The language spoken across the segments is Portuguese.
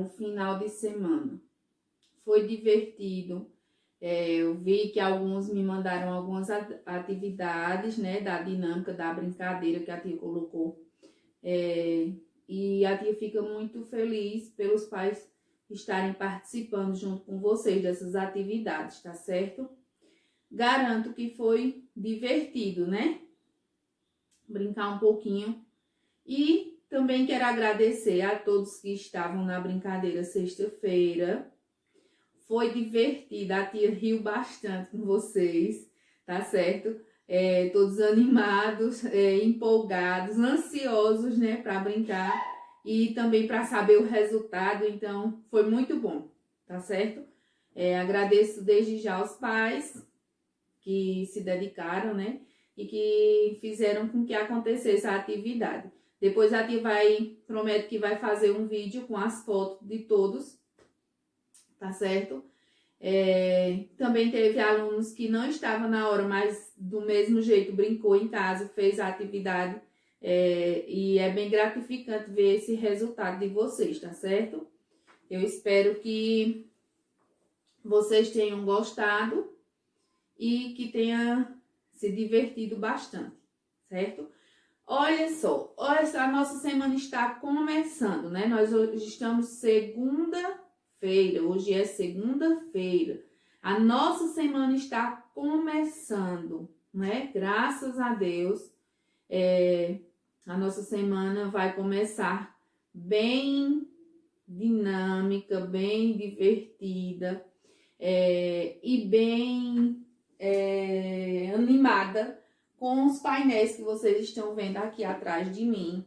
no final de semana. Foi divertido. Eu vi que alguns me mandaram algumas atividades, né, da dinâmica, da brincadeira que a tia colocou. E a tia fica muito feliz pelos pais estarem participando junto com vocês dessas atividades, tá certo? Garanto que foi divertido, né? Brincar um pouquinho. E também quero agradecer a todos que estavam na brincadeira sexta-feira. Foi divertida, a tia riu bastante com vocês, tá certo? Todos animados, empolgados, ansiosos, né, para brincar e também para saber o resultado, então foi muito bom, tá certo? Agradeço desde já aos pais que se dedicaram, né, e que fizeram com que acontecesse a atividade. Depois a tia promete que vai fazer um vídeo com as fotos de todos, tá certo? Também teve alunos que não estavam na hora, mas do mesmo jeito brincou em casa, fez a atividade, e é bem gratificante ver esse resultado de vocês, tá certo? Eu espero que vocês tenham gostado e que tenha se divertido bastante, certo? Olha só, a nossa semana está começando, né? Nós hoje estamos segunda-feira, hoje é segunda-feira. A nossa semana está começando, né? Graças a Deus, a nossa semana vai começar bem dinâmica, bem divertida e bem animada com os painéis que vocês estão vendo aqui atrás de mim.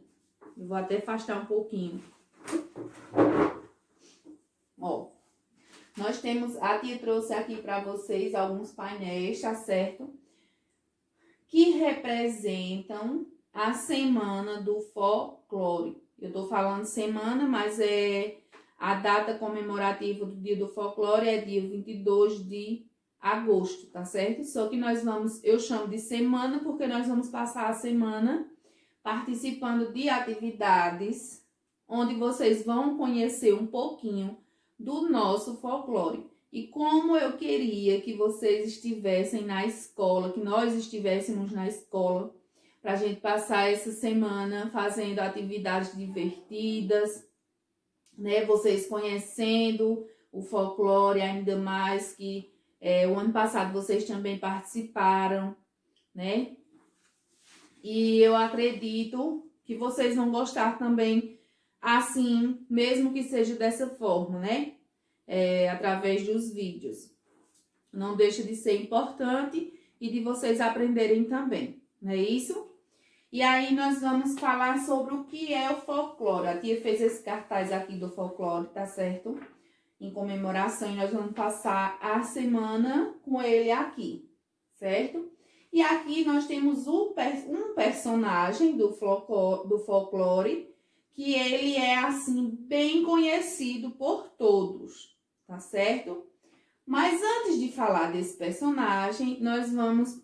Eu vou até afastar um pouquinho. Ó, a tia trouxe aqui para vocês alguns painéis, tá certo? Que representam a semana do folclore. Eu tô falando semana, mas a data comemorativa do dia do folclore é dia 22 de agosto, tá certo? Só que eu chamo de semana porque nós vamos passar a semana participando de atividades onde vocês vão conhecer um pouquinho do nosso folclore. E como eu queria que vocês estivessem na escola, que nós estivéssemos na escola, para a gente passar essa semana fazendo atividades divertidas, né? Vocês conhecendo o folclore ainda mais, que o ano passado vocês também participaram, né? E eu acredito que vocês vão gostar também, assim, mesmo que seja dessa forma, né? Através dos vídeos. Não deixa de ser importante e de vocês aprenderem também, não é isso? E aí nós vamos falar sobre o que é o folclore. A tia fez esse cartaz aqui do folclore, tá certo? Em comemoração, e nós vamos passar a semana com ele aqui, certo? E aqui nós temos um personagem do folclore, que ele é, assim, bem conhecido por todos, tá certo? Mas antes de falar desse personagem, nós vamos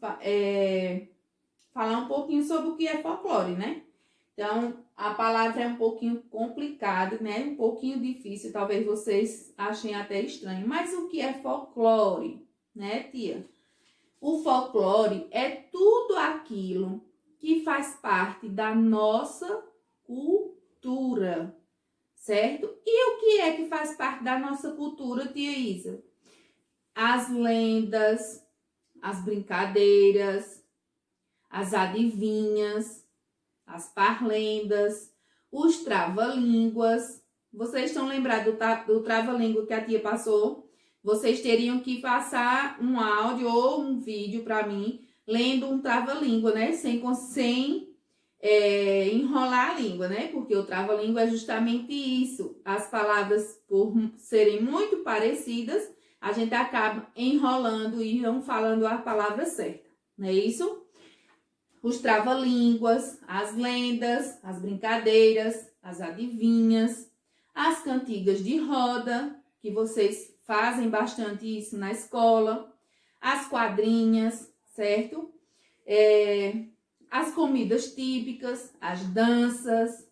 falar um pouquinho sobre o que é folclore, né? Então, a palavra é um pouquinho complicada, né? Um pouquinho difícil, talvez vocês achem até estranho. Mas o que é folclore, né, tia? O folclore é tudo aquilo que faz parte da nossa cultura, certo? E o que é que faz parte da nossa cultura, tia Isa? As lendas, as brincadeiras, as adivinhas, as parlendas, os trava-línguas. Vocês estão lembrados do trava-língua que a tia passou? Vocês teriam que passar um áudio ou um vídeo para mim, lendo um trava-língua, né? Sem enrolar a língua, né? Porque o trava-língua é justamente isso. As palavras, por serem muito parecidas, a gente acaba enrolando e não falando a palavra certa, não é isso? Os trava-línguas, as lendas, as brincadeiras, as adivinhas, as cantigas de roda, que vocês fazem bastante isso na escola, as quadrinhas, certo? As comidas típicas, as danças,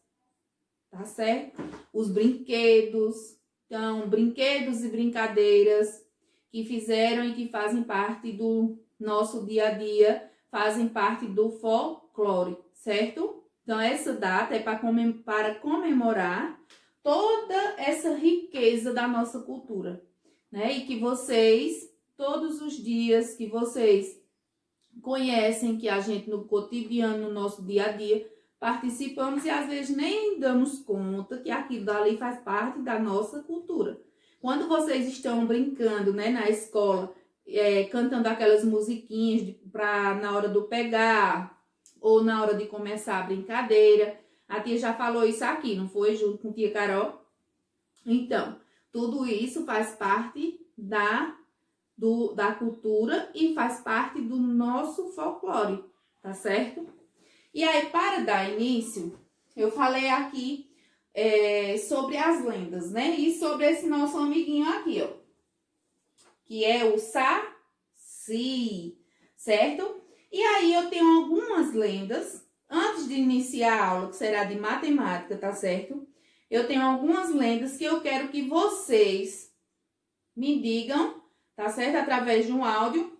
tá certo? Os brinquedos, Então, brinquedos e brincadeiras que fizeram e que fazem parte do nosso dia a dia, fazem parte do folclore, certo? Então, essa data é para comemorar toda essa riqueza da nossa cultura, né? E que vocês, todos os dias que vocês conhecem, que a gente no cotidiano, no nosso dia a dia, participamos e às vezes nem damos conta que aquilo dali faz parte da nossa cultura. Quando vocês estão brincando, né, na escola, cantando aquelas musiquinhas na hora do pegar ou na hora de começar a brincadeira, a tia já falou isso aqui, não foi? Junto com a tia Carol? Então, tudo isso faz parte da cultura e faz parte do nosso folclore, tá certo? E aí, para dar início, eu falei aqui sobre as lendas, né? E sobre esse nosso amiguinho aqui, ó. Que é o Saci, certo? E aí, eu tenho algumas lendas. Antes de iniciar a aula, que será de matemática, tá certo? Eu tenho algumas lendas que eu quero que vocês me digam, tá certo? Através de um áudio.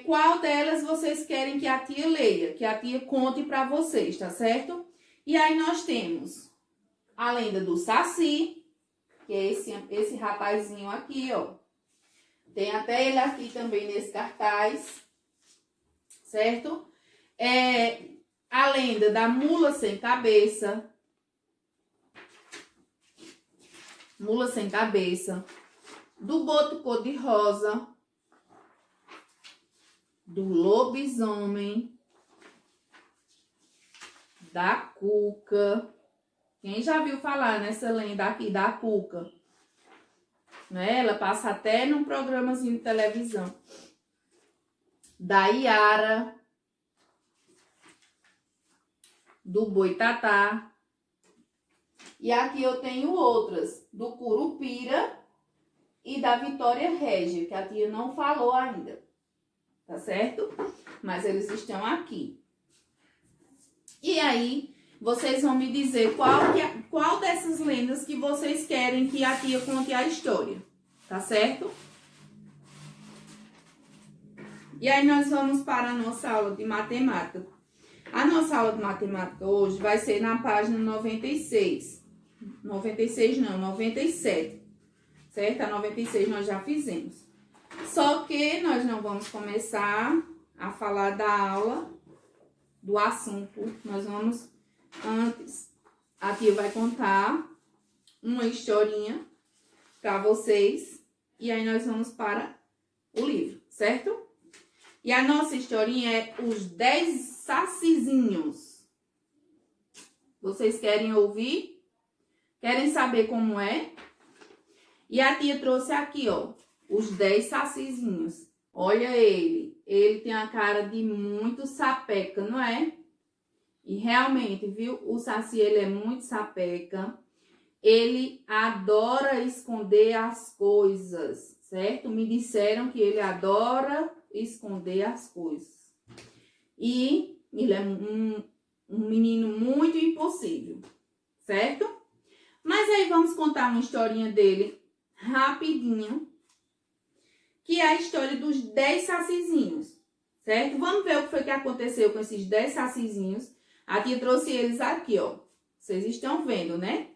Qual delas vocês querem que a tia leia, que a tia conte para vocês, tá certo? E aí nós temos a lenda do Saci, que é esse rapazinho aqui, ó. Tem até ele aqui também nesse cartaz, certo? A lenda da mula sem cabeça. Mula sem cabeça. Do boto cor-de-rosa. Do lobisomem, da cuca. Quem já viu falar nessa lenda aqui da cuca? Né? Ela passa até num programazinho de televisão. Da Iara, do boitatá. E aqui eu tenho outras, do curupira e da Vitória Régia, que a tia não falou ainda. Tá certo? Mas eles estão aqui. E aí, vocês vão me dizer qual dessas lendas que vocês querem que a tia conte a história. Tá certo? E aí, nós vamos para a nossa aula de matemática. A nossa aula de matemática hoje vai ser na página 96. 96 não, 97. Certo? A 96 nós já fizemos. Só que nós não vamos começar a falar da aula, do assunto. Nós vamos, antes, a tia vai contar uma historinha para vocês. E aí nós vamos para o livro, certo? E a nossa historinha é os 10 sacizinhos. Vocês querem ouvir? Querem saber como é? E a tia trouxe aqui, ó. Os 10 sacizinhos. Olha ele. Ele tem a cara de muito sapeca, não é? E realmente, viu? O saci, ele é muito sapeca. Ele adora esconder as coisas, certo? Me disseram que ele adora esconder as coisas. E ele é um menino muito impossível, certo? Mas aí vamos contar uma historinha dele rapidinho. Que é a história dos 10 sacizinhos, certo? Vamos ver o que foi que aconteceu com esses 10 sacizinhos. A tia trouxe eles aqui, ó. Vocês estão vendo, né?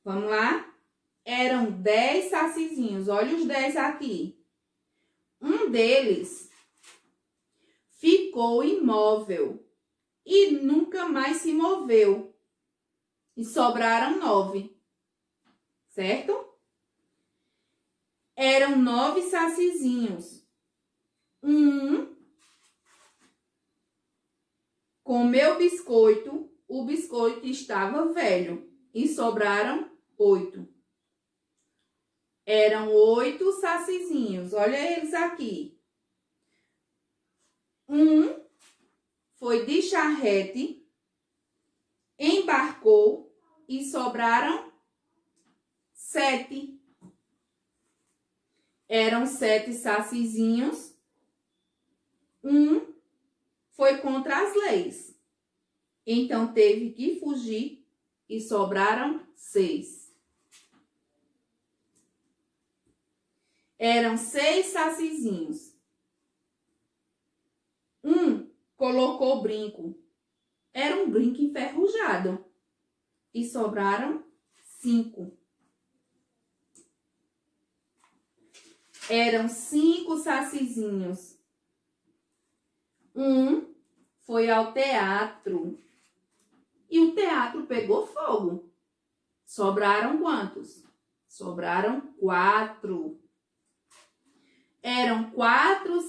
Vamos lá? Eram 10 sacizinhos. Olha os 10 aqui. Um deles ficou imóvel e nunca mais se moveu. E sobraram 9, certo? Eram 9 sacizinhos. Um comeu biscoito, o biscoito estava velho e sobraram 8. Eram 8 sacizinhos, olha eles aqui. Um foi de charrete, embarcou e sobraram 7. Eram 7 sacizinhos. Um foi contra as leis. Então, teve que fugir e sobraram 6. Eram 6 sacizinhos. Um colocou brinco. Era um brinco enferrujado. E sobraram 5. Eram 5 sacizinhos. Um foi ao teatro. E o teatro pegou fogo. Sobraram quantos? Sobraram 4. Eram 4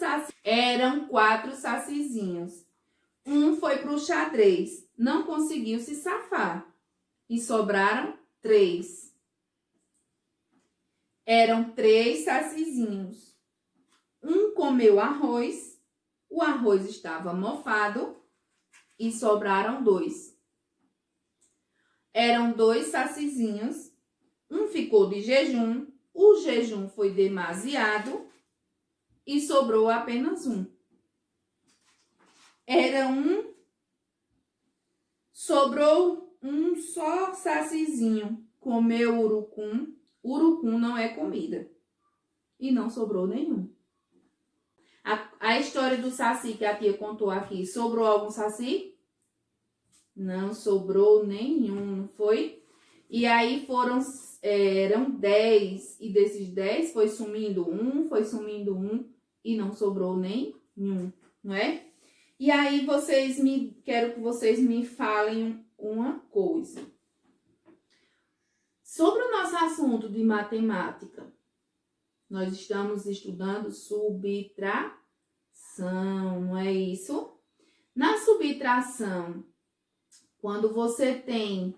sacizinhos. Um foi pro xadrez. Não conseguiu se safar. E sobraram 3. Eram 3 sacizinhos. Um comeu arroz. O arroz estava mofado. E sobraram 2. Eram 2 sacizinhos. Um ficou de jejum. O jejum foi demasiado. E sobrou apenas 1. Sobrou um só sacizinho. Comeu urucum. Urucum não é comida. E não sobrou nenhum. A história do saci que a tia contou aqui, sobrou algum saci? Não sobrou nenhum, não foi? E aí eram 10. E desses 10 foi sumindo um e não sobrou nenhum, não é? E aí quero que vocês me falem uma coisa. Sobre o nosso assunto de matemática, nós estamos estudando subtração, não é isso? Na subtração, quando você tem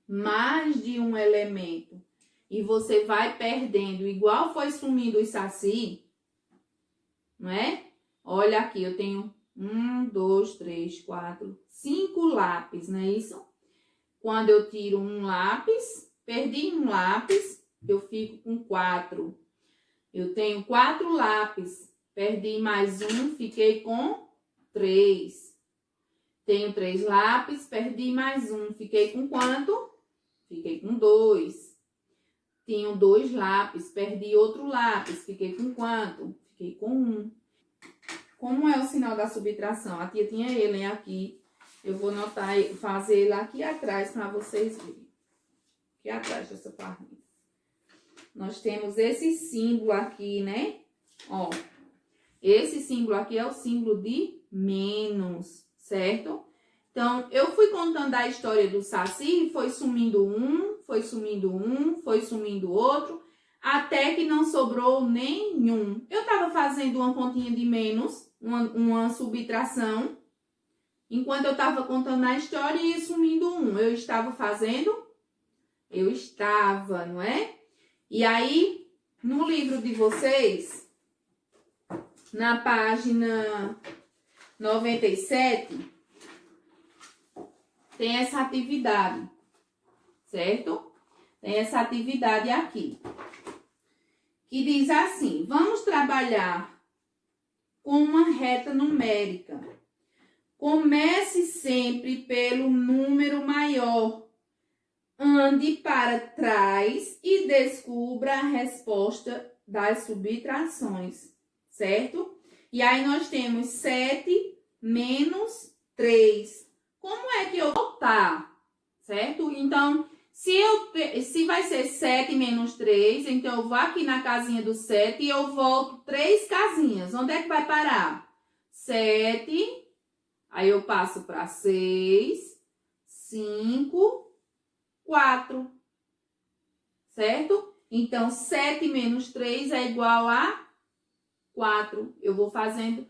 mais de um elemento e você vai perdendo, igual foi sumindo o saci, não é? Olha aqui, eu tenho 1, 2, 3, 4, 5 lápis, não é isso? Quando eu tiro um lápis, perdi um lápis, eu fico com 4. Eu tenho 4 lápis, perdi mais um, fiquei com 3. Tenho 3 lápis, perdi mais um, fiquei com quanto? Fiquei com 2. Tenho 2 lápis, perdi outro lápis, fiquei com quanto? Fiquei com 1. Como é o sinal da subtração? A tia tinha ele aqui. Eu vou fazer ele aqui atrás para vocês verem. Aqui atrás dessa página. Nós temos esse símbolo aqui, né? Ó, esse símbolo aqui é o símbolo de menos, certo? Então, eu fui contando a história do saci, foi sumindo um, foi sumindo outro, até que não sobrou nenhum. Eu estava fazendo uma continha de menos, uma subtração, enquanto eu estava contando a história e ia sumindo um. Eu estava, não é? E aí, no livro de vocês, na página 97, tem essa atividade, certo? Tem essa atividade aqui, que diz assim: vamos trabalhar com uma reta numérica. Comece sempre pelo número maior. Ande para trás e descubra a resposta das subtrações, certo? E aí nós temos 7 menos 3. Como é que eu vou voltar, certo? Então, se vai ser 7 menos 3, então eu vou aqui na casinha do 7 e eu volto 3 casinhas. Onde é que vai parar? 7, aí eu passo para 6, 5, 4, certo? Então, 7 menos 3 é igual a 4. Eu vou fazendo,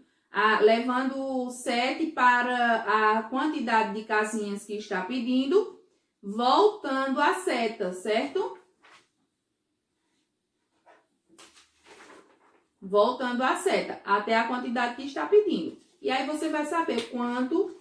levando o 7 para a quantidade de casinhas que está pedindo, voltando a seta, certo? Voltando a seta, até a quantidade que está pedindo. E aí, você vai saber quanto